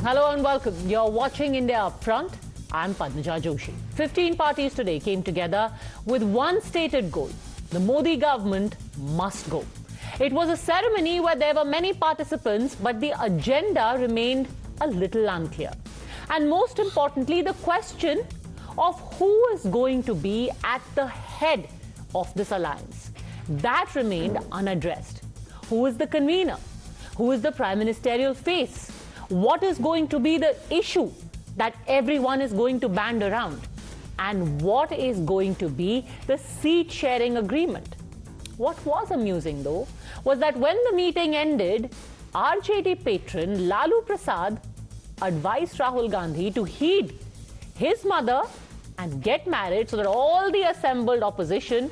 Hello and welcome. You're watching India Upfront. I'm Padmaja Joshi. 15 parties today came together with one stated goal. The Modi government must go. It was a ceremony where there were many participants, but the agenda remained a little unclear. And most importantly, the question of who is going to be at the head of this alliance. That remained unaddressed. Who is the convener? Who is the prime ministerial face? What is going to be the issue that everyone is going to band around? And what is going to be the seat-sharing agreement? What was amusing, though, was that when the meeting ended, RJD patron Lalu Prasad advised Rahul Gandhi to heed his mother and get married so that all the assembled opposition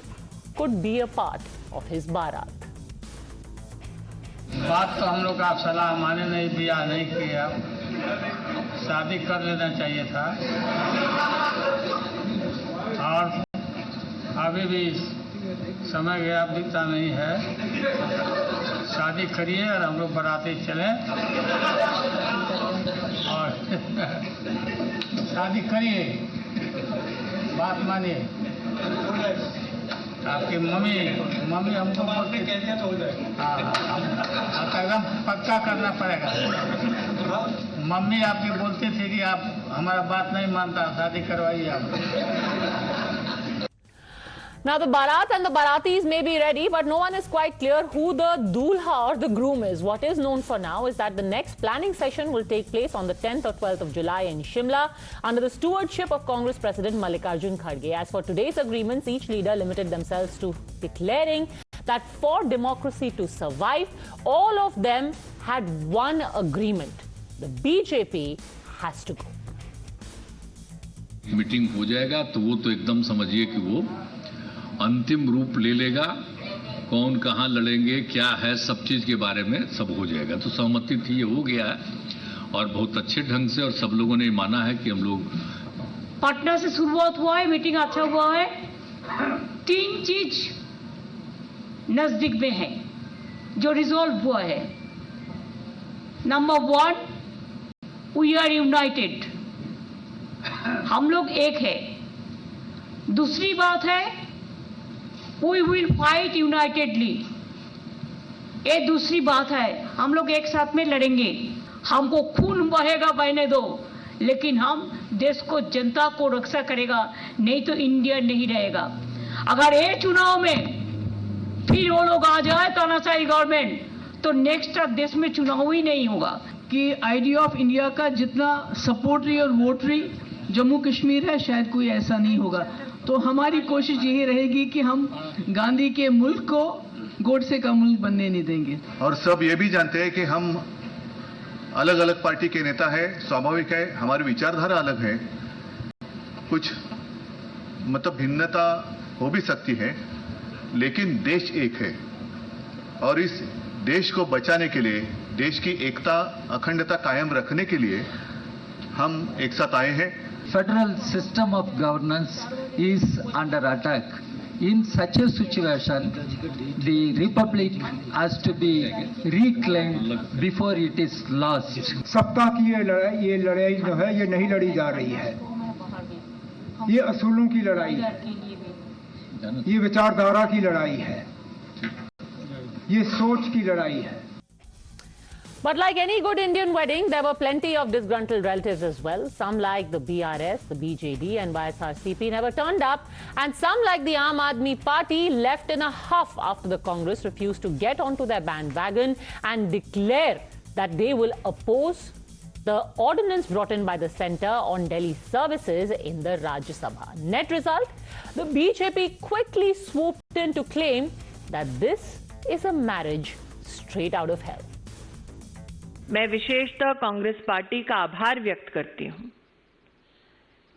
could be a part of his barat. बात तो हम लोग आप सलाह माने नहीं, बियाह नहीं किया, शादी कर लेना चाहिए था। और अभी भी समय गया, बीता नहीं है। शादी करिए और हम लोग बाराती चलें और शादी करिए, बात मानिए। आपकी मम्मी हमको कैसे हो जाए? हाँ, एकदम पक्का करना पड़ेगा। मम्मी आपकी बोलती थी कि आप हमारा बात नहीं मानता, शादी करवाइए आप। Now the Bharat and the Bharatis may be ready, but no one is quite clear who the Dulha or the groom is. What is known for now is that the next planning session will take place on the 10th or 12th of July in Shimla under the stewardship of Congress President Mallikarjun Kharge. As for today's agreements, each leader limited themselves to declaring that for democracy to survive, all of them had one agreement. The BJP has to go. Meeting हो जाएगा तो वो तो एकदम समझिए कि वो अंतिम रूप ले लेगा। कौन कहां लड़ेंगे, क्या है, सब चीज के बारे में सब हो जाएगा। तो सहमति थी, ये हो गया है और बहुत अच्छे ढंग से, और सब लोगों ने माना है कि हम लोग। पटना से शुरुआत हुआ है, मीटिंग अच्छा हुआ है। तीन चीज नजदीक में है जो रिजॉल्व हुआ है। नंबर 1, वी आर यूनाइटेड, हम लोग एक है। दूसरी बात है, वी विल फाइट यूनाइटेडली, ये दूसरी बात है। हम लोग एक साथ में लड़ेंगे। हमको खून बहेगा बहने दो, लेकिन हम देश को, जनता को रक्षा करेगा, नहीं तो इंडिया नहीं रहेगा। अगर ये चुनाव में फिर वो लोग आ जाए तानाशाही गवर्नमेंट, तो नेक्स्ट देश में चुनाव ही नहीं होगा। कि आइडिया ऑफ इंडिया का जितना सपोर्टरी और वोटरी जम्मू कश्मीर है, शायद कोई ऐसा नहीं होगा। तो हमारी कोशिश यही रहेगी कि हम गांधी के मुल्क को गोडसे का मुल्क बनने नहीं देंगे। और सब ये भी जानते हैं कि हम अलग अलग पार्टी के नेता हैं, स्वाभाविक है, हमारी विचारधारा अलग है, कुछ मतलब भिन्नता हो भी सकती है, लेकिन देश एक है। और इस देश को बचाने के लिए, देश की एकता अखंडता कायम रखने के लिए हम एक साथ आए हैं। Federal system of governance is under attack. In such a situation, the republic has to be reclaimed before it is lost. सत्ता की ये लड़ाई जो है, ये नहीं लड़ी जा रही है। ये असूलों की लड़ाई है, ये विचारधारा की लड़ाई है, ये सोच की लड़ाई है। But like any good Indian wedding, there were plenty of disgruntled relatives as well. Some like the BRS, the BJD and YSRCP never turned up, and some like the Aam Aadmi Party left in a huff after the Congress refused to get onto their bandwagon and declare that they will oppose the ordinance brought in by the centre on Delhi services in the Rajya Sabha. Net result, the BJP quickly swooped in to claim that this is a marriage straight out of hell. मैं विशेषतः Congress party का आभार व्यक्त करती हूं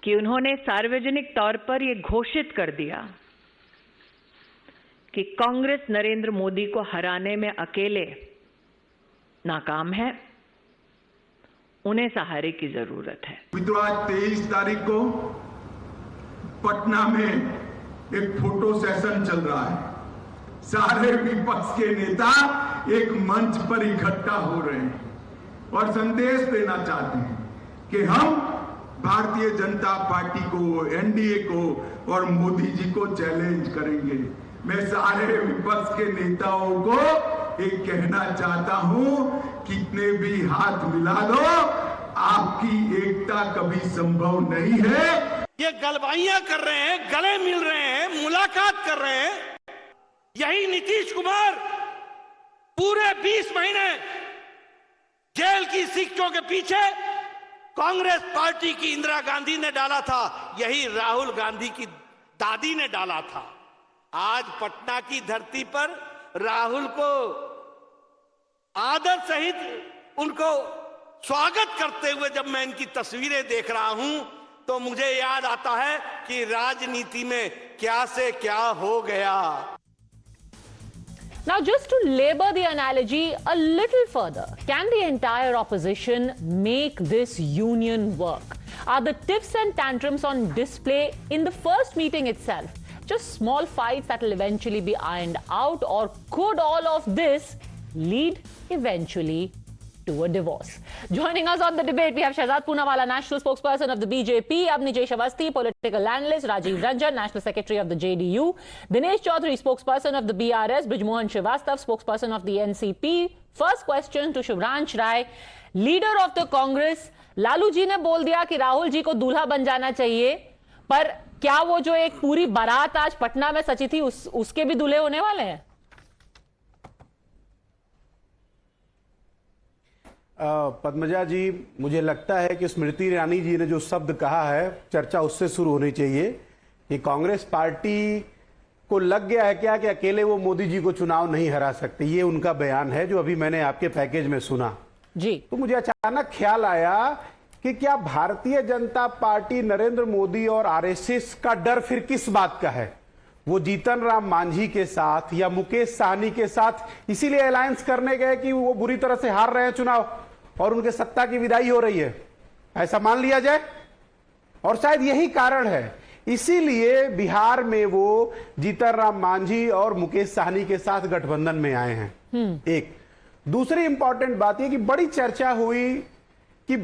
कि उन्होंने सार्वजनिक तौर पर यह घोषित कर दिया कि कांग्रेस नरेंद्र मोदी को हराने में अकेले नाकाम है, उन्हें सहारे की जरूरत है। मित्रों, आज 23 तारीख को पटना में एक फोटो सेशन चल रहा है। सारे विपक्ष के नेता एक मंच पर इकट्ठा हो रहे हैं। और संदेश देना चाहते हैं कि हम भारतीय जनता पार्टी को, एनडीए को और मोदी जी को चैलेंज करेंगे। मैं सारे विपक्ष के नेताओं को एक कहना चाहता हूं, कितने भी हाथ मिला दो, आपकी एकता कभी संभव नहीं है। ये गलबाइयां कर रहे हैं, गले मिल रहे हैं, मुलाकात कर रहे हैं। यही नीतीश कुमार पूरे 20 महीने जेल की सीटों के पीछे कांग्रेस पार्टी की इंदिरा गांधी ने डाला था, यही राहुल गांधी की दादी ने डाला था। आज पटना की धरती पर राहुल को आदर सहित उनको स्वागत करते हुए जब मैं इनकी तस्वीरें देख रहा हूं तो मुझे याद आता है कि राजनीति में क्या से क्या हो गया। Now, just to labor the analogy a little further, can the entire opposition make this union work? Are the tiffs and tantrums on display in the first meeting itself just small fights that will eventually be ironed out, or could all of this lead eventually to a divorce? Joining us on the debate, we have Shehzad Poonawalla, national spokesperson of the BJP, Abnijesh Awasthi, political analyst, Rajiv Ranjan, national secretary of the JDU, Dinesh Chaudhary, spokesperson of the BRS, Brijmohan Srivastav, spokesperson of the NCP. First question to Shubhransh Rai, leader of the Congress. Lalu ji ने बोल दिया कि राहुल जी को दूल्हा बन जाना चाहिए, पर क्या वो जो एक पूरी बारात आज पटना में सची थी उसके भी दूल्हे होने वाले हैं? पद्मजा जी, मुझे लगता है कि स्मृति ईरानी जी ने जो शब्द कहा है, चर्चा उससे शुरू होनी चाहिए कि कांग्रेस पार्टी को लग गया है क्या कि अकेले वो मोदी जी को चुनाव नहीं हरा सकते। ये उनका बयान है जो अभी मैंने आपके पैकेज में सुना जी। तो मुझे अचानक ख्याल आया कि क्या भारतीय जनता पार्टी, नरेंद्र मोदी और आरएसएस का डर फिर किस बात का है? वो जीतन राम मांझी के साथ या मुकेश साहनी के साथ इसीलिए अलायंस करने गए कि वो बुरी तरह से हार रहे हैं चुनाव और उनके सत्ता की विदाई हो रही है, ऐसा मान लिया जाए? और शायद यही कारण है, इसीलिए बिहार में वो जीतन राम मांझी और मुकेश साहनी के साथ गठबंधन में आए हैं। एक दूसरी इंपॉर्टेंट बात यह कि बड़ी चर्चा हुई कि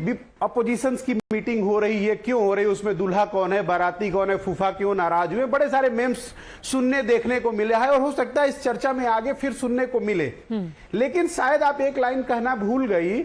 अपोजिशंस की मीटिंग हो रही है, क्यों हो रही है, उसमें दूल्हा कौन है, बाराती कौन है, फूफा क्यों नाराज हुए, बड़े सारे मेम्स सुनने देखने को मिले है और हो सकता है इस चर्चा में आगे फिर सुनने को मिले। लेकिन शायद आप एक लाइन कहना भूल गई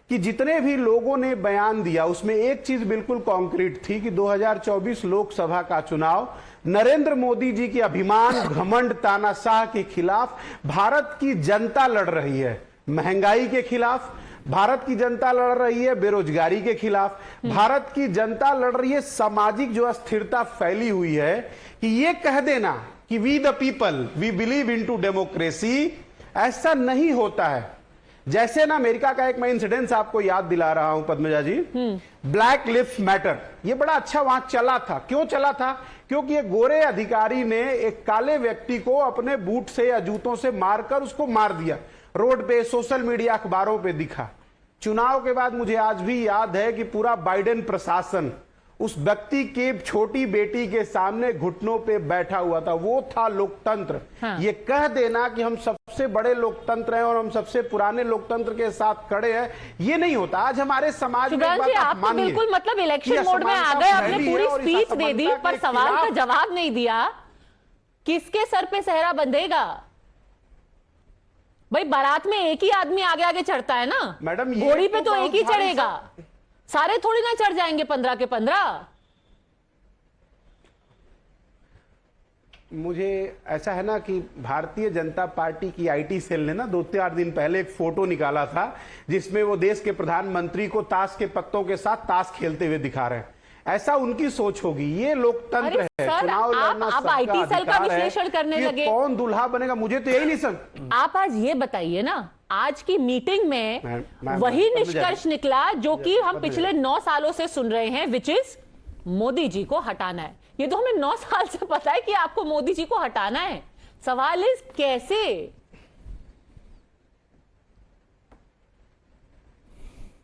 कि जितने भी लोगों ने बयान दिया उसमें एक चीज बिल्कुल कॉन्क्रीट थी कि 2024 लोकसभा का चुनाव नरेंद्र मोदी जी के अभिमान, घमंड, तानाशाह के खिलाफ भारत की जनता लड़ रही है। महंगाई के खिलाफ भारत की जनता लड़ रही है, बेरोजगारी के खिलाफ भारत की जनता लड़ रही है, सामाजिक जो अस्थिरता फैली हुई है कि ये कह देना कि we the people we believe into democracy, ऐसा नहीं होता है। जैसे ना अमेरिका का एक मैं इंसिडेंस आपको याद दिला रहा हूं पद्मजा जी, ब्लैक लिव्स मैटर, ये बड़ा अच्छा वहां चला था। क्यों चला था? क्योंकि एक गोरे अधिकारी ने एक काले व्यक्ति को अपने बूट से या जूतों से मारकर उसको मार दिया, रोड पे, सोशल मीडिया, अखबारों पे दिखा। चुनाव के बाद मुझे आज भी याद है कि पूरा बाइडेन प्रशासन उस व्यक्ति के छोटी बेटी के सामने घुटनों पे बैठा हुआ था। वो था लोकतंत्र। हाँ। ये कह देना कि हम सबसे बड़े लोकतंत्र हैं और हम सबसे पुराने लोकतंत्र के साथ खड़े हैं, ये नहीं होता। आज हमारे समाज में आप तो बिल्कुल मतलब इलेक्शन मोड में आ गए, आपने पूरी स्पीच दे दी पर सवाल का जवाब नहीं दिया। किसके सर पे सेहरा बंधेगा? भाई बारात में एक ही आदमी आगे आगे चढ़ता है ना मैडम, घोड़ी पे तो एक ही चढ़ेगा, सारे थोड़ी ना चढ़ जाएंगे 15 के 15। मुझे ऐसा है ना कि भारतीय जनता पार्टी की आईटी सेल ने ना 2-4 दिन पहले एक फोटो निकाला था जिसमें वो देश के प्रधानमंत्री को ताश के पत्तों के साथ ताश खेलते हुए दिखा रहे हैं। ऐसा उनकी सोच होगी। ये लोकतंत्र है, चुनाव लड़ना आप आईटी सेल का विश्लेषण करने लगे, कौन दूल्हा बनेगा, मुझे तो यही नहीं समझ। आप आज ये बताइए ना, आज की मीटिंग में वही निष्कर्ष निकला जो कि हम पिछले 9 सालों से सुन रहे हैं, विच इज मोदी जी को हटाना है। ये तो हमें 9 साल से पता है कि आपको मोदी जी को हटाना है। सवाल इस कैसे?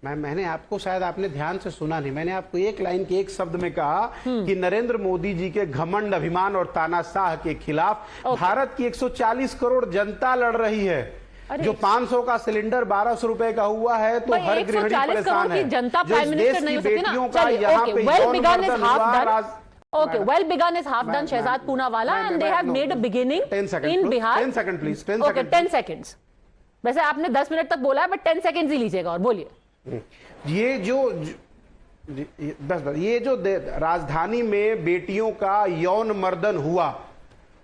मैंने आपको, शायद आपने ध्यान से सुना नहीं, मैंने आपको एक लाइन के एक शब्द में कहा कि नरेंद्र मोदी जी के घमंड, अभिमान और तानाशाह के खिलाफ भारत की 140 करोड़ जनता लड़ रही है। जो 500 का सिलेंडर 1200 रुपए का हुआ है, तो हर गृहिणी परेशान है। जनता प्राइम मिनिस्टर नहीं हो सकती ना। चलिए, well begun is half done. Okay, well begun is half done, Shehzad Poonawalla, and they have made a beginning in Bihar. 10 seconds, please. 10 okay, 10 seconds. वैसे आपने 10 मिनट तक बोला है, बट 10 सेकंड्स ही लीजिएगा और बोलिए। ये जो राजधानी में बेटियों का यौन मर्दन हुआ,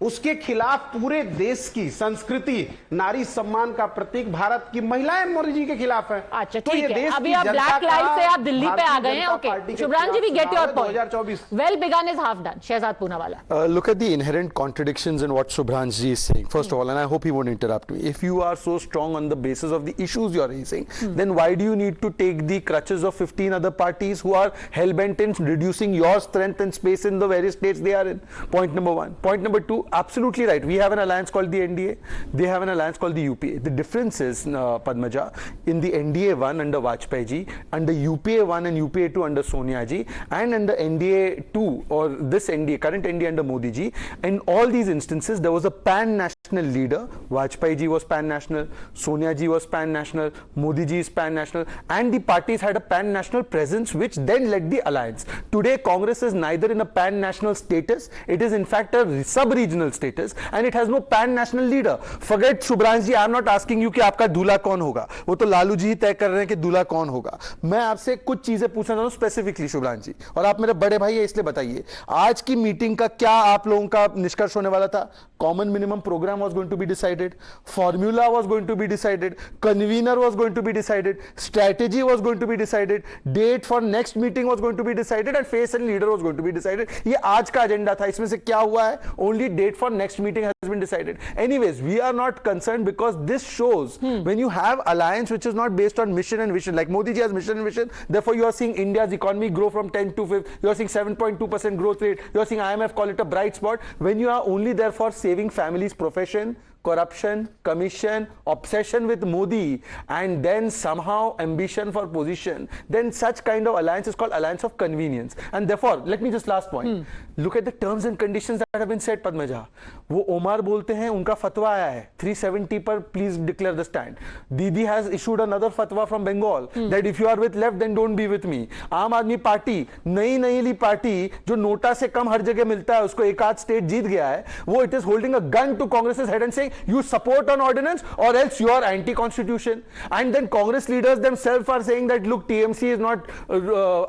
उसके खिलाफ पूरे देश की संस्कृति, नारी सम्मान का प्रतीक भारत की महिलाएं मोदी जी के खिलाफ है। अच्छा, ठीक है। अभी आप ब्लैक लाइन से आप दिल्ली पे आ गए हैं। Okay, Shubhransh ji, we get your point. 2024 well begun is half done. Shehzad Poonawalla. Look at the inherent contradictions in what Shubhransh ji is saying. First of all, and I hope he won't interrupt me. If you are so strong on the basis of the issues you are raising, then why do you need to take the crutches of 15 other parties who are hell-bent in reducing your strength and space in the various states they are in? Point number one. Point number two, absolutely right. We have an alliance called the NDA. They have an alliance called the UPA. The difference is, Padmaja, in the NDA 1 under Vajpayee ji, under UPA 1 and UPA 2 under Sonia ji, and under NDA 2 or this NDA, current NDA under Modi ji, in all these instances there was a pan-national leader. Vajpayee ji was pan-national, Sonia ji was pan-national, Modi ji is pan-national, and the parties had a pan-national presence which then led the alliance. Today Congress is neither in a pan-national status, it is in fact a sub-regional status, and it has no pan-national leader. Forget Shubhransh ji, I am not asking you कि आपका दूल्हा कौन होगा, वो तो लालू जी ही तय कर रहे हैं कि दूल्हा कौन होगा। मैं आपसे कुछ चीजें पूछना चाहता हूं स्पेसिफिकली शुभ्रांश जी, और आप मेरे बड़े भाई है इसलिए बताइए, आज की मीटिंग का क्या आप लोगों का निष्कर्ष होने वाला था? Common minimum programme was going to be decided, formula was going to be decided, convener was going to be decided, strategy was going to be decided, date for next meeting was going to be decided, and face and leader was going to be decided. ये आज का agenda था। इसमें से क्या हुआ है? Only date for next meeting has been decided. Anyways, we are not concerned because this shows when you have alliance which is not based on mission and vision, like Modi ji has mission and vision, therefore you are seeing India's economy grow from 10 to 5, you are seeing 7.2% growth rate, you are seeing IMF call it a bright spot. When you are only there for saving families' profession, corruption, commission, obsession with Modi, and then somehow ambition for position, then such kind of alliance is called alliance of convenience. And therefore, let me just last point, look at the terms and conditions that have been said, Padmaja. वो OMR बोलते हैं, उनका फतवा आया है 370 पर, please declare the stand. Didi has issued another fatwa from Bengal that if you are with left then don't be with me. आम आदमी पार्टी, नई ली पार्टी जो नोटा से कम हर जगह मिलता है, उसको एक आध स्टेट जीत गया है, वो it is holding a gun to Congress's head and saying you support an ordinance or else you are anti-constitution. And then Congress leaders themselves are saying that look, TMC is not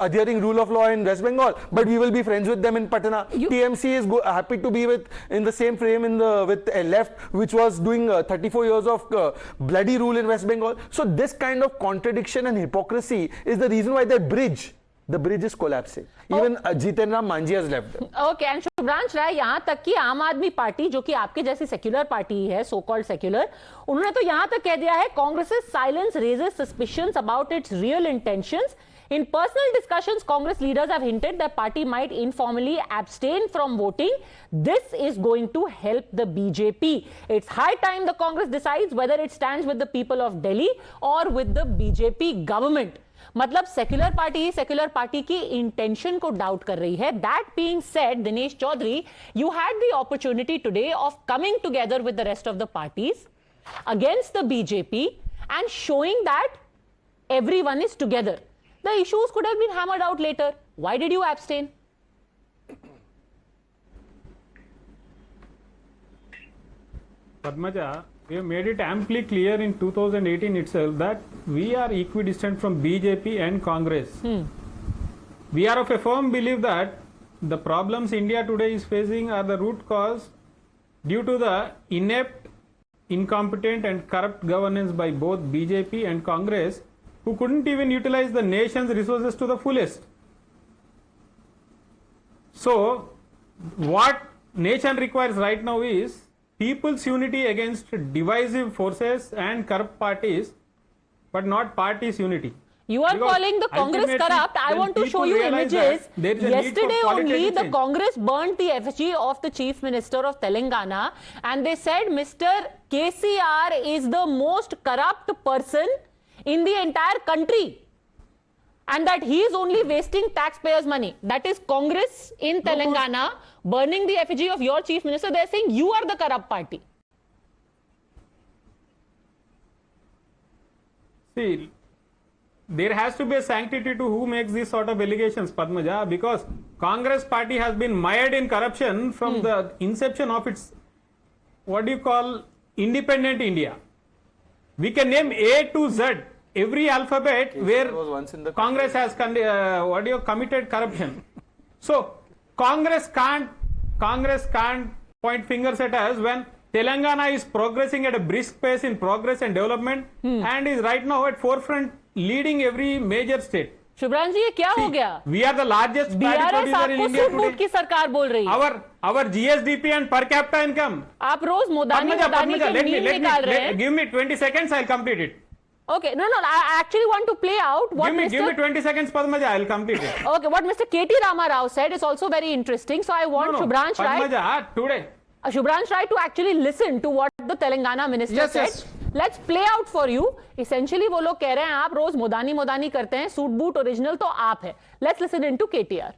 adhering rule of law in West Bengal, but we will be friends with them in Patna. TMC is happy to be in the same frame with a left which was doing 34 years of bloody rule in West Bengal. So this kind of contradiction and hypocrisy is the reason why the bridge is collapsing. Even Jiten Ram Manji has left. Okay, and Shubhransh राय, यहाँ तक कि आम आदमी party जो कि आपके जैसी secular party है, सो कॉल्ड सेक्युलर, उन्होंने तो यहाँ तक कह दिया है, कांग्रेस's silence raises suspicions about its real intentions. In personal discussions, Congress leaders have hinted that party might informally abstain from voting. This is going to help the BJP. It's high time the Congress decides whether it stands with the people of Delhi or with the BJP government. मतलब secular party की intention को doubt कर रही है. That being said, Dinesh Chaudhary, you had the opportunity today of coming together with the rest of the parties against the BJP and showing that everyone is together. The issues could have been hammered out later. Why did you abstain? Padmaja, we have made it amply clear in 2018 itself that we are equidistant from BJP and Congress. We are of a firm belief that the problems India today is facing are the root cause due to the inept, incompetent and corrupt governance by both BJP and Congress, who couldn't even utilize the nation's resources to the fullest. So, what nation requires right now is people's unity against divisive forces and corrupt parties, but not parties' unity. You are calling the Congress corrupt. I want to show you images. Yesterday only the Congress burnt the effigy of the Chief Minister of Telangana and they said Mr. KCR is the most corrupt person in the entire country and that he is only wasting taxpayers' money. That is Congress in Telangana burning the effigy of your Chief Minister. They are saying you are the corrupt party. See, there has to be a sanctity to who makes these sort of allegations, Padmaja, because Congress party has been mired in corruption from the inception of its, what do you call, independent India. We can name A to Z, every alphabet where Congress has committed corruption. So Congress can't point fingers at us when Telangana is progressing at a brisk pace in progress and development and is right now at forefront leading every major state. Shubhransh ji, ये क्या हो गया? We are the largest paddy BRS producer in India आपको today. की सरकार बोल रही है. Our GSDP and per capita income. आप रोज मोदानी के मीम निकाल रहे हैं. Give me 20 seconds, I'll complete it. Okay, no, I actually want to play out what Give me 20 seconds, Padmaja, I'll complete it. Okay, what Mr. K.T. Rama Rao said is also very interesting. So I want Shubhransh Rai. Padmaja, today. Shubhransh Rai to actually listen to what the Telangana minister said. Yes. Let's play out for you. Essentially वो लोग कह रहे हैं आप रोज मोदानी करते हैं, suit boot original तो आप है. Let's listen into KTR.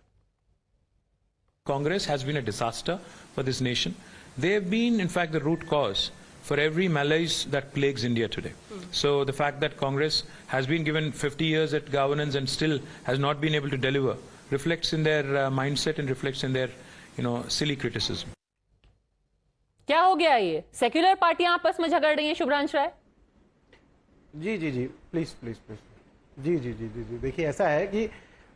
Congress has been a disaster for this nation. They have been, in fact, the root cause for every malaise that plagues India today. So the fact that Congress has been given 50 years at governance and still has not been able to deliver reflects in their mindset and reflects in their, silly criticism. क्या हो गया ये? Secular पार्टियां आपस में झगड़ रही हैं, शुभ्रांश राय? जी प्लीज जी देखिए, ऐसा है कि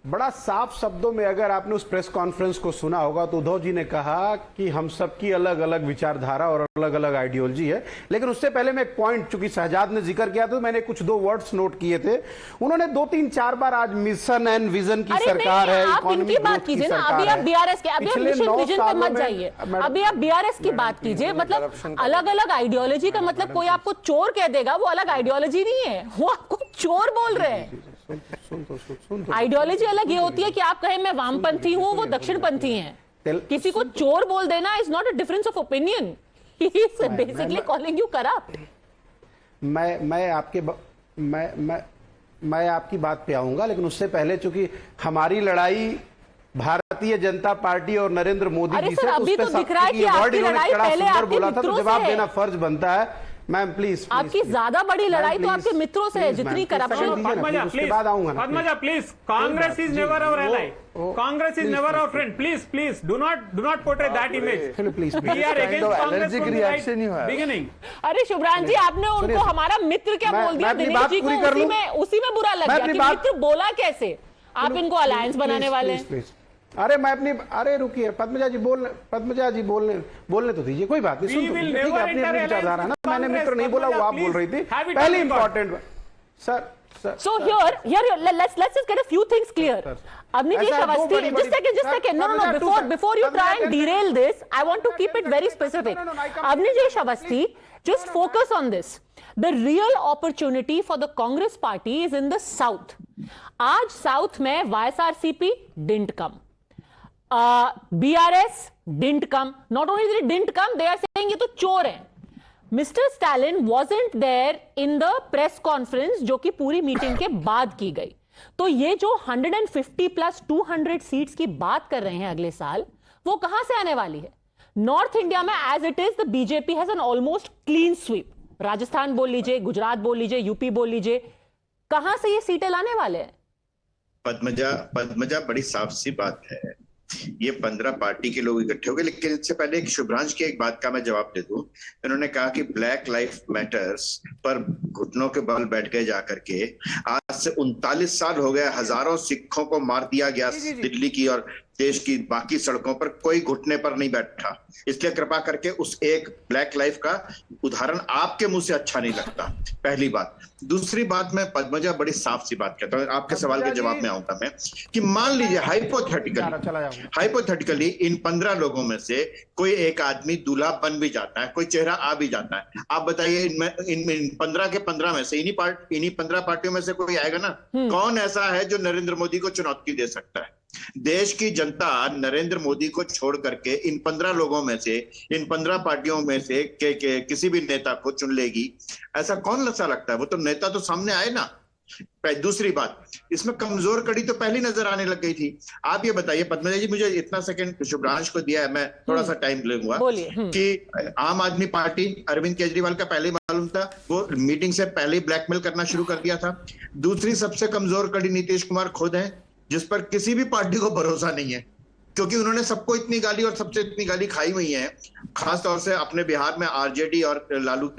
बड़ा साफ शब्दों में अगर आपने उस प्रेस कॉन्फ्रेंस को सुना होगा तो उद्धव जी ने कहा कि हम सबकी अलग अलग विचारधारा और अलग अलग आइडियोलॉजी है. लेकिन उससे पहले मैं एक पॉइंट, चूंकि शहजाद ने जिक्र किया तो मैंने कुछ 2 वर्ड्स नोट किए थे. उन्होंने 2-3-4 बार आज मिशन एंड विजन की सरकार है, इकोनॉमिक ग्रोथ की सरकार है. अभी आप बीआरएस के, अभी आप मिशन विजन पे मत जाइए. अभी आप बीआरएस की बात कीजिए. मतलब अलग अलग आइडियोलॉजी का मतलब कोई आपको चोर कह देगा, वो अलग आइडियोलॉजी नहीं है, वो आपको चोर बोल रहे हैं. आइडियोलॉजी अलग ये होती है कि आप कहें मैं वामपंथी हूं, वो दक्षिणपंथी हैं. किसी को चोर बोल देना is not a difference of opinion. He is basically calling you corrupt. मैं आपकी बात पे आऊंगा, लेकिन उससे पहले चूंकि हमारी लड़ाई भारतीय जनता पार्टी और नरेंद्र मोदी जी से, अभी तो दिख रहा है कि आपकी लड़ाई पहले आपके बोला था तो जवाब देना फर्ज बनता है. मैम प्लीज, आपकी ज्यादा बड़ी लड़ाई तो आपके मित्रों से है, जितनी करप्शन. उसके बाद आऊंगा. Padmaja, please, Congress is never our ally. Congress is never our friend. Please, do not portray that image. We are against Congress from the beginning. अरे शुभ्रांश जी, आपने उनको हमारा मित्र क्या बोल दिया? दिनेश जी को उसी में बुरा लग गया कि मित्र बोला कैसे? आप इनको अलायंस बनाने वाले हैं. अरे रुकिए, पद्मजा जी बोलने तो दीजिए, कोई बात नहीं. ठीक है, अपनी विचारधारा ना. मैंने मित्र नहीं बोला, वो आप बोल रही थी. पहले important sir. So here let's just get a few things clear. Avnijesh Awasthi, just second. No. Before you try and derail this, I want to keep it very specific. Avnijesh Awasthi, just focus on this. The real opportunity for the Congress party is in the south. आज south में YSRCP didn't come. BRS didn't come. Not only they didn't come, they are saying ये तो चोर हैं. Mr. Stalin wasn't there in the press conference जो कि पूरी meeting के बाद की गई. तो ये जो 150 प्लस 200 सीट्स की बात कर रहे हैं अगले साल, वो कहां से आने वाली है? नॉर्थ इंडिया में as it is the BJP has an almost clean sweep. Rajasthan बोल लीजिए, गुजरात बोल लीजिए, यूपी बोल लीजिए, कहां से ये सीटें लाने वाले हैं? पद्मजा बड़ी साफ सी बात है. ये 15 पार्टी के लोग इकट्ठे हो गए. लेकिन इससे पहले एक शुभ्रांश की एक बात का मैं जवाब दे दूं. उन्होंने कहा कि ब्लैक लाइफ मैटर्स पर घुटनों के बल बैठ गए जाकर के. आज से 39 साल हो गए, हजारों सिखों को मार दिया गया दिल्ली की और देश की बाकी सड़कों पर, कोई घुटने पर नहीं बैठा. इसलिए कृपा करके उस एक ब्लैक लाइफ का उदाहरण आपके मुंह से अच्छा नहीं लगता. पहली बात. दूसरी बात, मैं पद्मजा बड़ी साफ सी बात कहता हूं, आपके सवाल के जवाब में आऊंगा मैं, कि मान लीजिए हाइपोथेटिकली इन 15 लोगों में से कोई एक आदमी दूल्हा बन भी जाता है, कोई चेहरा आ भी जाता है. आप बताइए इन 15 के 15 में से, इन्हीं 15 पार्टियों में से कोई आएगा ना? कौन ऐसा है जो नरेंद्र मोदी को चुनौती दे सकता है? देश की जनता नरेंद्र मोदी को छोड़ करके इन 15 लोगों में से, इन 15 पार्टियों में से किसी भी नेता को चुन लेगी? ऐसा कौन सा लगता है? वो तो नेता तो सामने आए ना. दूसरी बात, इसमें कमजोर कड़ी तो पहली नजर आने लग गई थी. आप ये बताइए पद्मजा जी, मुझे इतना सेकंड शुभ्रांश को दिया है, मैं थोड़ा सा टाइम लूंगा, कि आम आदमी पार्टी अरविंद केजरीवाल का पहले मालूम था, वो मीटिंग से पहले ही ब्लैकमेल करना शुरू कर दिया था। दूसरी सबसे कमजोर कड़ी नीतीश कुमार खुद है, जिस पर किसी भी पार्टी को भरोसा नहीं है, क्योंकि उन्होंने सबको इतनी गाली और सबसे इतनी गाली खाई हुई है। खास तौर से अपने बिहार में आरजेडी और लालू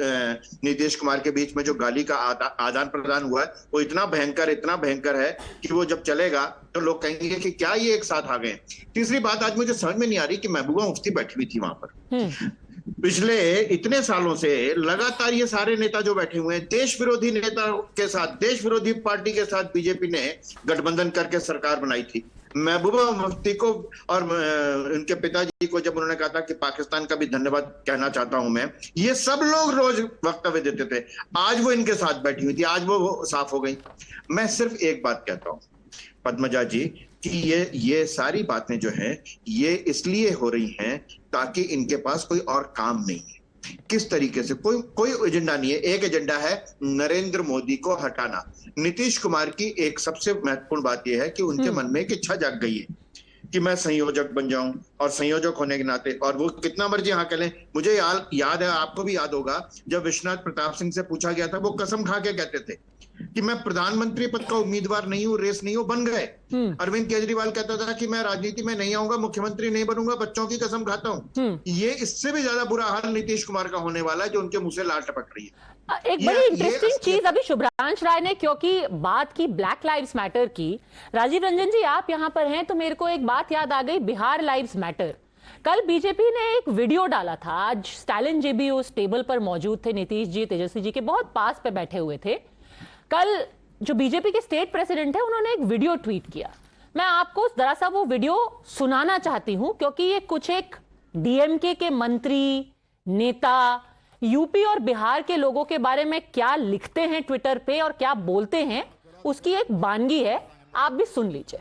नीतीश कुमार के बीच में जो गाली का आदान प्रदान हुआ है, वो इतना भयंकर है कि वो जब चलेगा तो लोग कहेंगे कि क्या ये एक साथ आ गए। तीसरी बात आज मुझे समझ में नहीं आ रही कि महबूबा मुफ्ती बैठी हुई थी वहां पर। पिछले इतने सालों से लगातार ये सारे नेता जो बैठे हुए हैं, देश विरोधी नेता के साथ, देश विरोधी पार्टी के साथ बीजेपी ने गठबंधन करके सरकार बनाई थी। महबूबा मुफ्ती को और उनके पिताजी को जब उन्होंने कहा था कि पाकिस्तान का भी धन्यवाद कहना चाहता हूं मैं, ये सब लोग रोज वक्तव्य देते थे। आज वो इनके साथ बैठी हुई थी, आज वो साफ हो गई। मैं सिर्फ एक बात कहता हूं पद्मजा जी कि ये सारी बातें जो हैं ये इसलिए हो रही हैं ताकि इनके पास कोई और काम नहीं है। किस तरीके से कोई एजेंडा नहीं है। एक एजेंडा है नरेंद्र मोदी को हटाना। नीतीश कुमार की एक सबसे महत्वपूर्ण बात यह है कि उनके मन में एक इच्छा जाग गई है कि मैं संयोजक बन जाऊं, और संयोजक होने के नाते, और वो कितना मर्जी हाँ कह लें। मुझे याद है, आपको भी याद होगा, जब विश्वनाथ प्रताप सिंह से पूछा गया था, वो कसम खा के कहते थे कि मैं प्रधानमंत्री पद का उम्मीदवार नहीं हूं, रेस नहीं हूं, बन गए। अरविंद केजरीवाल कहता था कि मैं राजनीति में नहीं आऊंगा, मुख्यमंत्री नहीं बनूंगा, बच्चों की कसम खाता हूं। ये इससे भी ज्यादा बुरा हाल नीतीश कुमार का होने वाला है, जो उनके मुंह से लाल टपक रही है। एक बड़ी इंटरेस्टिंग चीज अभी शुभ्रांश राय ने, क्योंकि बात की ब्लैक लाइव्स मैटर की, राजीव रंजन जी आप यहां पर हैं तो मेरे को एक बात याद आ गई, बिहार लाइव्स मैटर। कल बीजेपी ने एक वीडियो डाला था, आज स्टालिन जी भी उस टेबल पर मौजूद थे, नीतीश जी तेजस्वी जी के बहुत पास पे बैठे हुए थे। कल जो बीजेपी के स्टेट प्रेसिडेंट है उन्होंने एक वीडियो ट्वीट किया। मैं आपको जरा सा वो वीडियो सुनाना चाहती हूं, क्योंकि ये कुछ एक डीएमके के मंत्री, नेता यूपी और बिहार के लोगों के बारे में क्या लिखते हैं ट्विटर पे और क्या बोलते हैं, उसकी एक वानगी है, आप भी सुन लीजिए।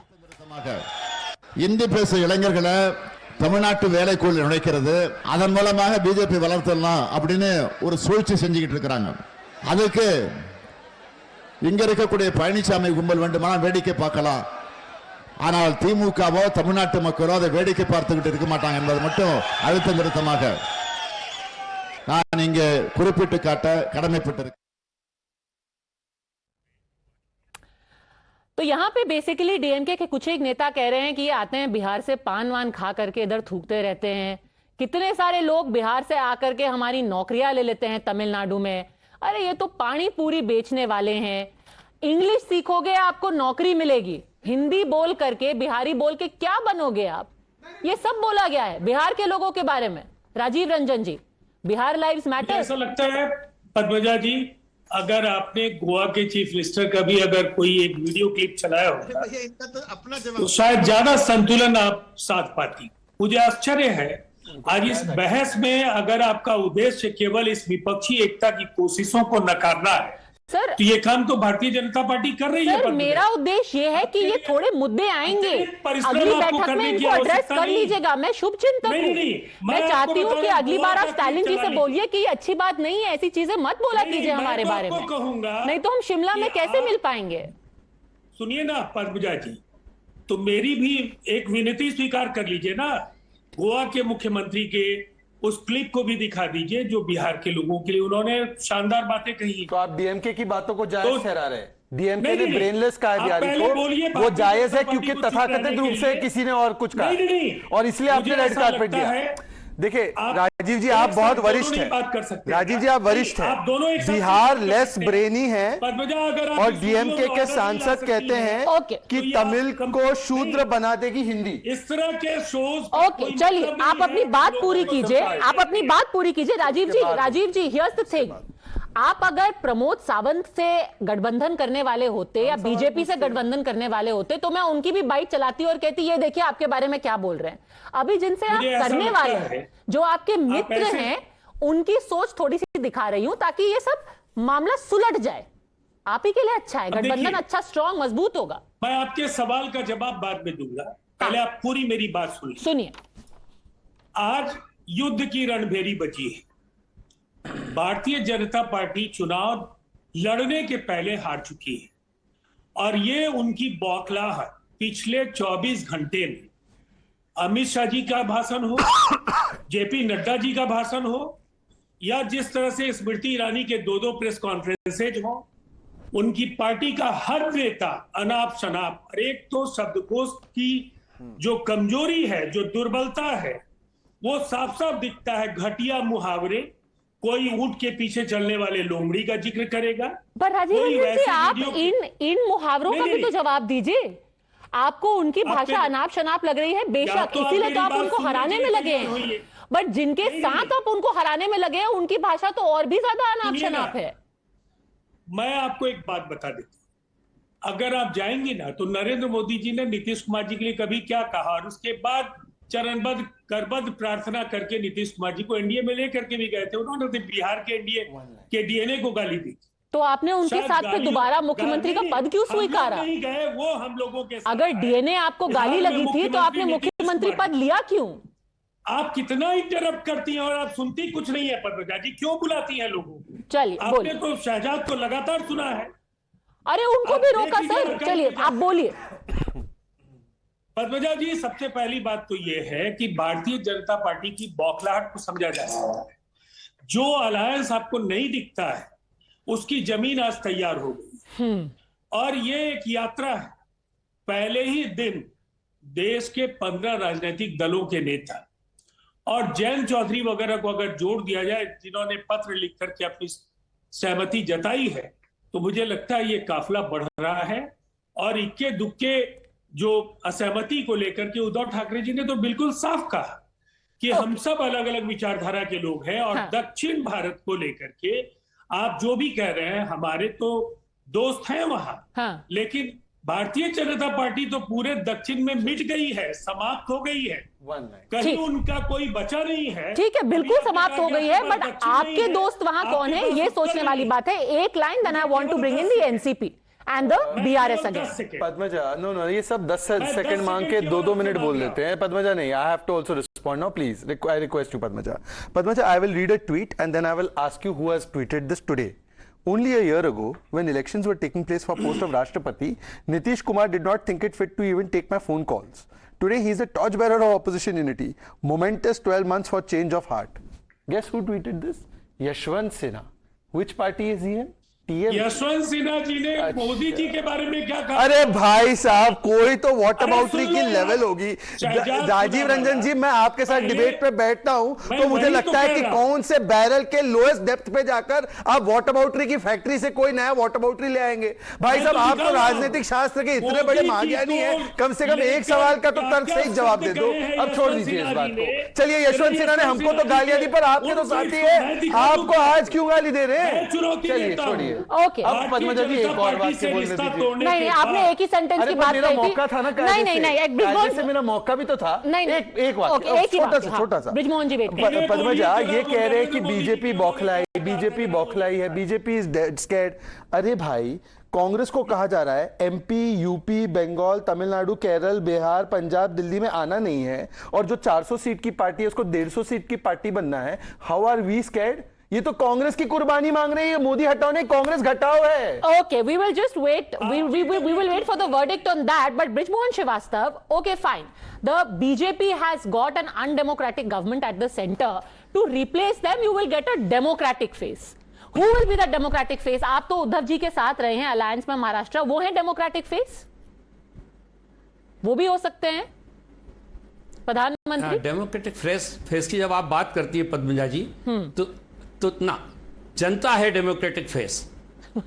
இந்தி பேசும் இளைஞர்களை தமிழ்நாட்டு வேலைக்குள் நுழைக்கிறது, அதன் மூலமாக பிஜேபி வளர்த்தலாம் அப்படின்னு ஒரு சூழ்ச்சி செஞ்சுக்கிட்டு இருக்கிறாங்க. அதுக்கு இங்க இருக்கக்கூடிய பழனிசாமி கும்பல் வேண்டுமானால் வேடிக்கை பார்க்கலாம், ஆனால் திமுகவோ தமிழ்நாட்டு மக்களோ அதை வேடிக்கை பார்த்துக்கிட்டு இருக்க மாட்டாங்க என்பது மட்டும் அழுத்தம் திருத்தமாக நான் இங்கே குறிப்பிட்டு காட்ட கடமைப்பட்டிருக்கேன். तो यहां पे बेसिकली डीएमके के कुछ एक नेता कह रहे हैं कि ये आते हैं बिहार से पान वान खा करके इधर थूकते रहते हैं, कितने सारे लोग बिहार से आकर के हमारी नौकरियां ले लेते हैं तमिलनाडु में। अरे ये तो पानी पूरी बेचने वाले हैं, इंग्लिश सीखोगे आपको नौकरी मिलेगी, हिंदी बोल करके बिहारी बोल के क्या बनोगे आप, ये सब बोला गया है बिहार के लोगों के बारे में। राजीव रंजन जी, बिहार लाइव्स मैटर। ऐसा लगता है पद्मजा जी, अगर आपने गोवा के चीफ मिनिस्टर का भी अगर कोई एक वीडियो क्लिप चलाया होता तो शायद ज्यादा संतुलन आप साध पाती। मुझे आश्चर्य है आज इस बहस में अगर आपका उद्देश्य केवल इस विपक्षी एकता की कोशिशों को नकारना है, सर, तो ये काम तो भारतीय जनता पार्टी कर रही है। मेरा उद्देश्य ये है कि ये थोड़े मुद्दे आएंगे, अगली बैठक में इनको एड्रेस कर लीजिएगा। मैं शुभचिंतक हूँ, मैं चाहती हूँ कि अगली बार आप स्टालिन जी से बोलिए कि ये अच्छी बात नहीं है, ऐसी चीजें मत बोला कीजिए हमारे बारे में, नहीं तो हम शिमला में कैसे मिल पाएंगे। सुनिए ना पद्मजा जी, तो मेरी भी एक विनती स्वीकार कर लीजिए ना, गोवा के मुख्यमंत्री के उस क्लिप को भी दिखा दीजिए जो बिहार के लोगों के लिए उन्होंने शानदार बातें कही। तो आप डीएमके की बातों को जायज ठहरा रहे हैं? डीएमके ने ब्रेनलेस कहा है बिहारी को, वो जायज है क्योंकि तथाकथित रूप से किसी ने और कुछ कहा और इसलिए आपने रेड कार्पेट दिया। देखिए राजीव जी, आप बहुत वरिष्ठ हैं, राजीव जी आप वरिष्ठ हैं, बिहार लेस ब्रेनी है और डीएमके के सांसद कहते हैं कि तमिल को शूद्र बना देगी हिंदी। इस तरह के शोज ओके, चलिए आप अपनी बात पूरी कीजिए, आप अपनी बात पूरी कीजिए। राजीव जी हियर्स द थिंग, आप अगर प्रमोद सावंत से गठबंधन करने वाले होते या बीजेपी से गठबंधन करने वाले होते तो मैं उनकी भी बाइट चलाती और कहती ये देखिए आपके बारे में क्या बोल रहे हैं। अभी जिनसे आप करने वाले हैं, जो आपके मित्र हैं, उनकी सोच थोड़ी सी दिखा रही हूं ताकि ये सब मामला सुलझ जाए। आप ही के लिए अच्छा है, गठबंधन अच्छा स्ट्रांग मजबूत होगा। मैं आपके सवाल का जवाब बाद में दूंगा, पहले आप पूरी मेरी बात सुनिए। आज युद्ध की रणभेरी बची है। भारतीय जनता पार्टी चुनाव लड़ने के पहले हार चुकी है और ये उनकी बौखलाहट पिछले 24 घंटे में अमित शाह जी का भाषण हो, जेपी नड्डा जी का भाषण हो या जिस तरह से स्मृति ईरानी के 2-2 प्रेस कॉन्फ्रेंसेज हो, उनकी पार्टी का हर नेता अनाप शनाप, और एक तो शब्दकोश की जो कमजोरी है, जो दुर्बलता है, वो साफ साफ दिखता है। घटिया मुहावरे, कोई ऊंट के पीछे चलने वाले लोमड़ी का जिक्र करेगा। पर राजीव रंजन जी, आप इन मुहावरों का भी तो जवाब दीजिए। आपको उनकी भाषा अनाप शनाप लग रही है, बेशक, इसीलिए तो आप उनको हराने में लगे हैं, बट जिनके साथ आप उनको हराने में लगे हैं उनकी भाषा तो और भी ज्यादा अनाप शनाप है। मैं आपको एक बात बता देता हूं, अगर आप जाएंगे ना तो नरेंद्र मोदी जी ने नीतीश कुमार जी के लिए कभी क्या कहा, और उसके बाद चरणबद्ध करबद्ध प्रार्थना करके नीतीश कुमार जी को एनडीए में लेकर के भी गए थे। उन्होंने तो बिहार के एनडीए के डीएनए को गाली दी। तो आपने उनके साथ फिर दोबारा मुख्यमंत्री का पद क्यों स्वीकारा? नहीं गए, वो हम लोगों के साथ। अगर डीएनए आपको गाली लगी थी तो आपने मुख्यमंत्री पद लिया क्यों? आप कितना इंटरप्ट करती हैं और आप सुनती कुछ नहीं है पद्मजा जी, क्यों बुलाती हैं लोगों को? चलिए, आपने तो शहजाद को लगातार सुना है। अरे उनको भी रोका सर, चलिए आप बोलिए। पद्मजा जी, सबसे पहली बात तो ये है कि भारतीय जनता पार्टी की बौखलाहट को समझा जा सकता है। जो अलायंस आपको नहीं दिखता है उसकी जमीन आज तैयार हो गई, और ये एक यात्रा है। पहले ही दिन देश के 15 राजनीतिक दलों के नेता और जयंत चौधरी वगैरह को अगर जोड़ दिया जाए, जिन्होंने पत्र लिख करके अपनी सहमति जताई है, तो मुझे लगता है ये काफिला बढ़ रहा है। और इक्के दुक्के जो असहमति को लेकर के उद्धव ठाकरे जी ने तो बिल्कुल साफ कहा कि हम सब अलग अलग विचारधारा के लोग हैं, और दक्षिण भारत को लेकर के आप जो भी कह रहे हैं, हमारे तो दोस्त हैं वहां, लेकिन भारतीय जनता पार्टी तो पूरे दक्षिण में मिट गई है, समाप्त हो गई है, कहीं उनका कोई बचा नहीं है। ठीक है, बिल्कुल समाप्त हो गई है, बट आपके दोस्त वहां कौन है, ये सोचने वाली बात है। एक line, then I want to bring in the NCP and the BRS again. Padmaja, no, ये सब 10 सेकंड मांग के 2-2 मिनट बोल देते हैं। पद्मजा नहीं, I have to also respond now, please. I request you, Padmaja. Padmaja, I will read a tweet and then I will ask you who has tweeted this today. Only a year ago, when elections were taking place for post of Rashtrapati, Nitish Kumar did not think it fit to even take my phone calls. Today, he is the torchbearer of opposition unity. Momentous 12 months for change of heart. Guess who tweeted this? Yashwant Sinha. Which party is he in? Yashwant Sinha ji ने मोदी जी के बारे में क्या कहा? अरे भाई साहब, कोई तो वॉट अबाउटरी की लेवल होगी। राजीव रंजन जी, मैं आपके साथ डिबेट पे बैठता हूं तो मुझे लगता है कि कौन से बैरल के लोएस्ट डेप्थ पे जाकर आप वॉट अबाउटरी की फैक्ट्री से कोई नया वॉट अबाउटरी ले आएंगे। भाई साहब, आप तो राजनीतिक शास्त्र के इतने बड़े महाज्ञानी है, कम से कम एक सवाल का तो तर्क सही जवाब दे दो। अब छोड़ दीजिए इस बात को। चलिए, यशवंत सिन्हा ने हमको तो गालियां दी, पर आपके तो साथी है, आपको आज क्यों गाली दे रहे हैं? चलिए छोड़िए। ओके, अब पद्मजा जी एक और बात से बोलने दीजिए। नहीं, आपने एक ही सेंटेंस की बात कही थी। मौका था ना, नहीं, से मेरा मौका भी तो था। नहीं, एक बात, छोटा सा। ब्रिजमोहन जी, पद्मजा ये कह रहे हैं कि बीजेपी बौखलाई है, बीजेपी इज डेड स्कैर्ड। अरे भाई, कांग्रेस को कहा जा रहा है एमपी, यूपी, बंगाल, तमिलनाडु, केरल, बिहार, पंजाब, दिल्ली में आना नहीं है, और जो 400 सीट की पार्टी है उसको 150 सीट की पार्टी बनना है। How are we scared? ये तो कांग्रेस की कुर्बानी मांग रही है। मोदी हटाओ नहीं, कांग्रेस घटाओ है। Okay, we will just wait. We will wait for the verdict on that. But Brijmohan Srivastav, okay, fine. The BJP has got an undemocratic government at the center. To replace them, you will get a democratic face. Who will be the democratic face? आप तो उद्धव जी के साथ रहे हैं alliance में महाराष्ट्र, वो है democratic face? वो भी हो सकते हैं प्रधानमंत्री। डेमोक्रेटिक फेस की जब आप बात करती है पद्मजा जी, तो ना, जनता है डेमोक्रेटिक फेस।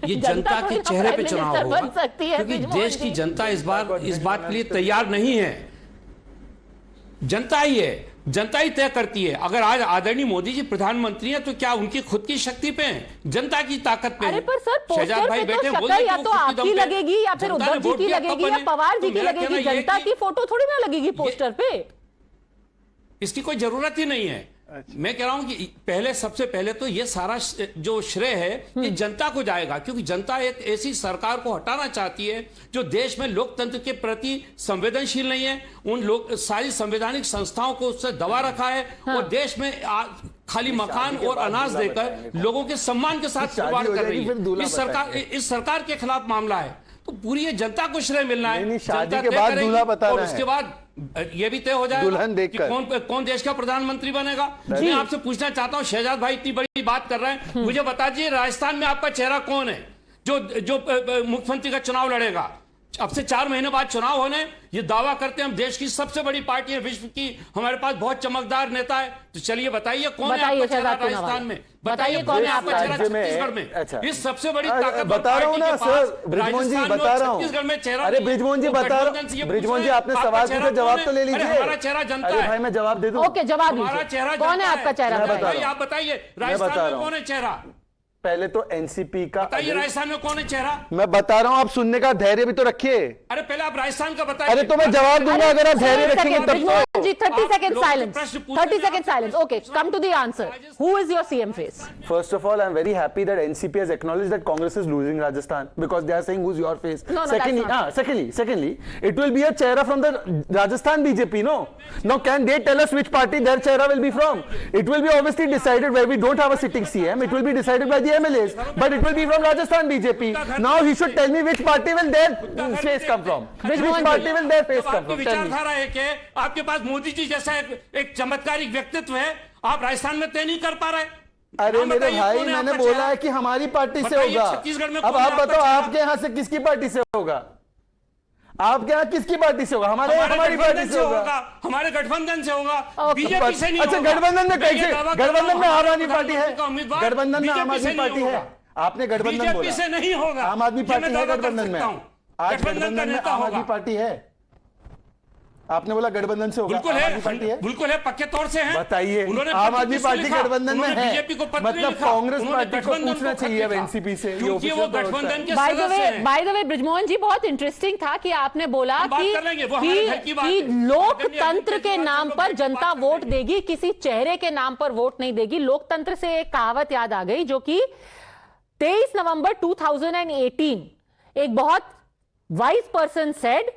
ये जनता के चेहरे पे चुनाव होगा, क्योंकि देश की जनता इस बात के लिए तैयार नहीं है। जनता ही है, जनता ही तय करती है। अगर आज आदरणीय मोदी जी प्रधानमंत्री हैं तो क्या उनकी खुद की शक्ति पे है, जनता की ताकत पे है? अरे पर सर, पोस्टर पे तो शक्ल या तो आपकी लगेगी या फिर उद्धव जी की लगेगी या पवार जी की लगेगी, जनता की फोटो थोड़ी ना लगेगी पोस्टर पे। इसकी कोई जरूरत ही नहीं है। मैं कह रहा हूं कि सबसे पहले तो ये सारा जो श्रेय है ये जनता को जाएगा, क्योंकि जनता एक ऐसी सरकार को हटाना चाहती है जो देश में लोकतंत्र के प्रति संवेदनशील नहीं है। उन सारी संवैधानिक संस्थाओं को उससे दबा रखा है, और देश में खाली मकान और अनाज देकर लोगों के सम्मान के साथ खिलवाड़ कर रही है। इस सरकार के खिलाफ मामला है, तो पूरी ये जनता को श्रेय मिलना है। शादी के बाद दूल्हा बताना है। उसके बाद ये भी तय हो जाएगा दुल्हन कि देखकर कौन देश का प्रधानमंत्री बनेगा। मैं आपसे पूछना चाहता हूं, शहजाद भाई इतनी बड़ी बात कर रहे हैं, मुझे बता दीजिए राजस्थान में आपका चेहरा कौन है जो मुख्यमंत्री का चुनाव लड़ेगा। अब से 4 महीने बाद चुनाव होने, ये दावा करते हैं हम देश की सबसे बड़ी पार्टी है, विश्व की, हमारे पास बहुत चमकदार नेता है। तो चलिए बताइए कौन है आपका चेहरा राजस्थान में, बताइए कौन है आपका चेहरा छत्तीसगढ़ में। अच्छा, ये सबसे बड़ी ताकत बता रहा हूँ ना सर, ब्रिजमोहन जी बता रहा हूँ। छत्तीसगढ़ में चेहरा, अरे ब्रिजमोहन जी बता रहा हूँ, ब्रिजमोहन जी आपने सवाल पूछा, जवाब तो ले लीजिए। हमारा चेहरा जनता है। है भाई मैं जवाब दे दूं? ओके जवाब दीजिए। हमारा चेहरा कौन है आपका चेहरा? भाई आप बताइए राजस्थान में कौन है चेहरा? पहले तो एनसीपी का बताइए राजस्थान में कौन है चेहरा? मैं बता रहा हूं, आप सुनने का धैर्य भी तो रखिए। अरे पहले आप राजस्थान का बताइए। अरे तो मैं जवाब दूंगा अगर आप धैर्य रखेंगे तब तो। जी 30 seconds silence. 30 seconds silence. Okay, come to the answer. Who is your CM face? First of all, I'm very happy that NCP has acknowledged that Congress is losing Rajasthan because they are saying who's your face. No, Secondly, it will be a chehra from the Rajasthan BJP. No, now can they tell us which party their chehra will be from? It will be obviously decided where we don't have a sitting CM. It will be decided by the MLAs, but it will be from Rajasthan BJP. Now he should tell me which party will their face come from. Which party will their face come from? विचारधारा है कि आपके पास मोदी जी जैसा एक चमत्कारिक व्यक्तित्व है, आप राजस्थान में तय नहीं कर पा रहे। अरे मेरे भाई, मैंने बोला है कि हमारी पार्टी से होगा। अब आप बताओ आपके यहाँ से किसकी पार्टी से होगा? आपके यहाँ किसकी पार्टी से होगा? हमारी पार्टी से होगा, हमारे गठबंधन से होगा, बीजेपी से नहीं। अच्छा, गठबंधन में कैसे? गठबंधन में आम आदमी पार्टी है, गठबंधन में आम आदमी पार्टी है। आपने गठबंधन बोला, से नहीं होगा, आम आदमी पार्टी है गठबंधन में। आज गठबंधन में आम आदमी पार्टी है, आपने बोला गठबंधन से होगा। बिल्कुल है, पक्के तौर से है। बताइए, आम आदमी पार्टी गठबंधन में है, मतलब कांग्रेस पार्टी को पूछना चाहिए अब एनसीपी से, क्योंकि वो गठबंधन के बाय द वे ब्रिजमोहन जी, बहुत इंटरेस्टिंग था कि आपने बोला कि लोकतंत्र के नाम पर जनता वोट देगी, किसी चेहरे के नाम पर वोट नहीं देगी। लोकतंत्र से एक कहावत याद आ गई जो कि 23 नवंबर 2018 एक बहुत वाइज पर्सन सेड,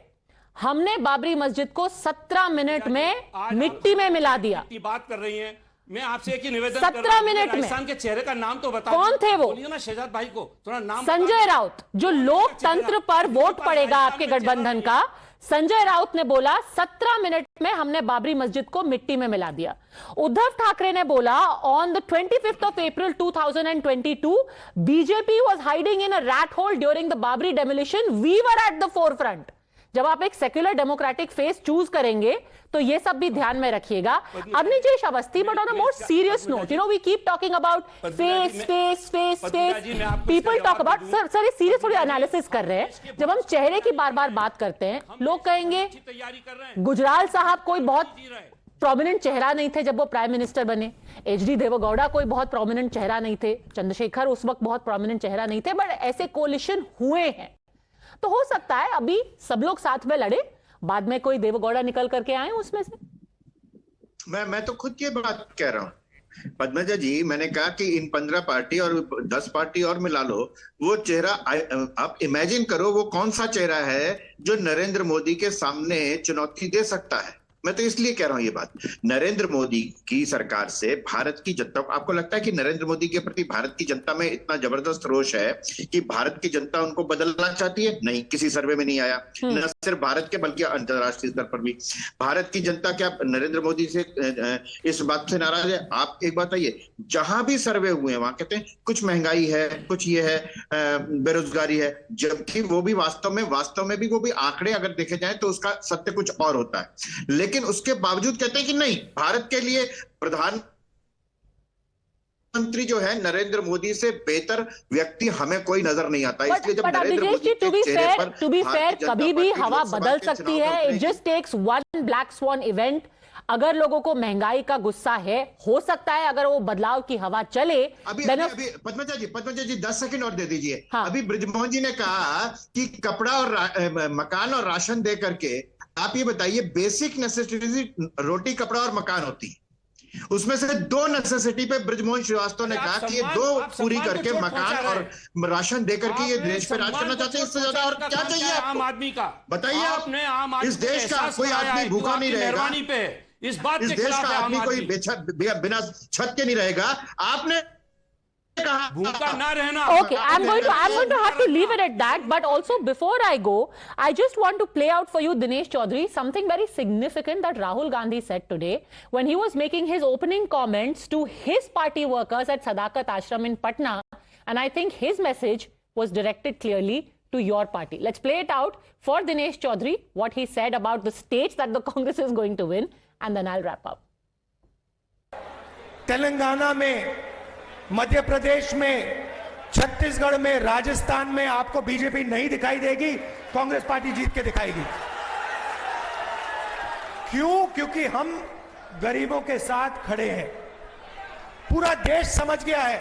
हमने बाबरी मस्जिद को 17 मिनट में मिट्टी में मिला दिया। बात कर रही हैं, मैं आपसे एक ही निवेदन 17 मिनट में। राजस्थान के चेहरे का नाम तो बताओ, कौन थे वो? बोलिए ना शहजाद भाई को थोड़ा नाम। संजय राउत, जो लोकतंत्र पर वोट पड़ेगा आपके गठबंधन का, संजय राउत ने बोला 17 मिनट में हमने बाबरी मस्जिद को मिट्टी में मिला दिया। उद्धव ठाकरे ने बोला on the 25th of April 2022 BJP was hiding in a rat hole during the Babri demolition, we were at the forefront. जब आप एक सेक्युलर डेमोक्रेटिक फेस चूज करेंगे तो ये सब भी ध्यान में रखिएगा। Agnijesh Awasthi, but on a more serious note, we keep talking about face face face face, people talk about, sir ये सीरियस थोड़ी एनालिसिस कर रहे हैं। जब हम चेहरे की बार बार बात करते हैं, लोग कहेंगे गुजराल साहब कोई बहुत प्रोमिनेंट चेहरा नहीं थे जब वो प्राइम मिनिस्टर बने, एचडी देवेगौड़ा कोई बहुत प्रोमिनेंट चेहरा नहीं थे, चंद्रशेखर उस वक्त बहुत प्रोमिनेंट चेहरा नहीं थे, बट ऐसे कोलिशन हुए हैं। तो हो सकता है अभी सब लोग साथ में लड़े, बाद में कोई देवेगौड़ा निकल करके आए उसमें से। मैं तो खुद ये बात कह रहा हूं पद्मजा जी, मैंने कहा कि इन 15 पार्टी और 10 पार्टी और मिला लो, वो चेहरा आप इमेजिन करो, वो कौन सा चेहरा है जो नरेंद्र मोदी के सामने चुनौती दे सकता है। मैं तो इसलिए कह रहा हूं ये बात, नरेंद्र मोदी की सरकार से भारत की जनता, आपको लगता है कि नरेंद्र मोदी के प्रति भारत की जनता में इतना जबरदस्त रोष है कि भारत की जनता उनको बदलना चाहती है? नहीं, किसी सर्वे में नहीं आया। न सिर्फ भारत के बल्कि अंतर्राष्ट्रीय स्तर पर भी भारत की जनता क्या नरेंद्र मोदी से इस बात से नाराज है? आप एक बात आइए, जहां भी सर्वे हुए हैं वहां कहते हैं कुछ महंगाई है, कुछ ये है, बेरोजगारी है, जबकि वो भी वास्तव में भी वो भी आंकड़े अगर देखे जाए तो उसका सत्य कुछ और होता है। लेकिन उसके बावजूद कहते हैं कि नहीं, भारत के लिए प्रधानमंत्री जो है नरेंद्र मोदी से बेहतर व्यक्ति हमें कोई नजर नहीं आता। इसलिए जब नरेंद्र मोदी के चेहरे पर कभी भी हवा बदल सकती है। It just takes one black swan event. अगर लोगों को महंगाई का गुस्सा है, हो सकता है अगर वो बदलाव की हवा चले। अभी पद्मजा जी 10 सेकंड और दे दीजिए। हाँ। अभी ब्रिजमोहन जी ने कहा कि कपड़ा और मकान और राशन दे करके, आप ये बताइए बेसिक नेसेसिटी रोटी कपड़ा और मकान होती है, उसमें से 2 नेसेसिटी पे ब्रिजमोहन श्रीवास्तव ने कहा कि ये 2 पूरी करके मकान और राशन दे करके ये देश पे राज करना चाहते हैं। इससे ज्यादा और क्या चाहिए आम आदमी का? बताइए आप, इस देश का कोई आदमी भूखा नहीं रहेगा, इस देश का आदमी कोई बिना छत के नहीं रहेगा। आपने भूखा ना रहना. Okay, I'm going to have to leave it at that. But also, before I go, I just want to play out for you, Dinesh Chaudhary, something very significant that Rahul Gandhi said today when he was making his opening comments to his party workers at Sadakat Ashram in Patna. And I think his message was directed clearly to your party. Let's play it out for Dinesh Chaudhary, what he said about the states that the Congress is going to win, and then I'll wrap up. Telangana में, मध्य प्रदेश में, छत्तीसगढ़ में, राजस्थान में आपको BJP नहीं दिखाई देगी, Congress party जीत के दिखाएगी. क्यों? क्योंकि हम गरीबों के साथ खड़े हैं. पूरा देश समझ गया है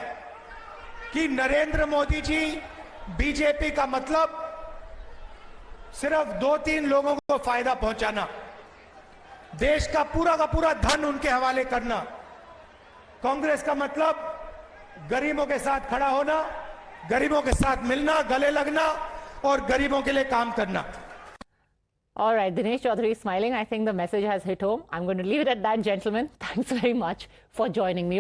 कि नरेंद्र मोदी जी, बीजेपी का मतलब सिर्फ 2-3 लोगों को फायदा पहुंचाना, देश का पूरा धन उनके हवाले करना. कांग्रेस का मतलब गरीबों के साथ खड़ा होना, गरीबों के साथ मिलना, गले लगना और गरीबों के लिए काम करना. All right, Dinesh Chaudhary is smiling. I think the message has hit home. I'm going to leave it at that, gentlemen. Thanks very much for joining me.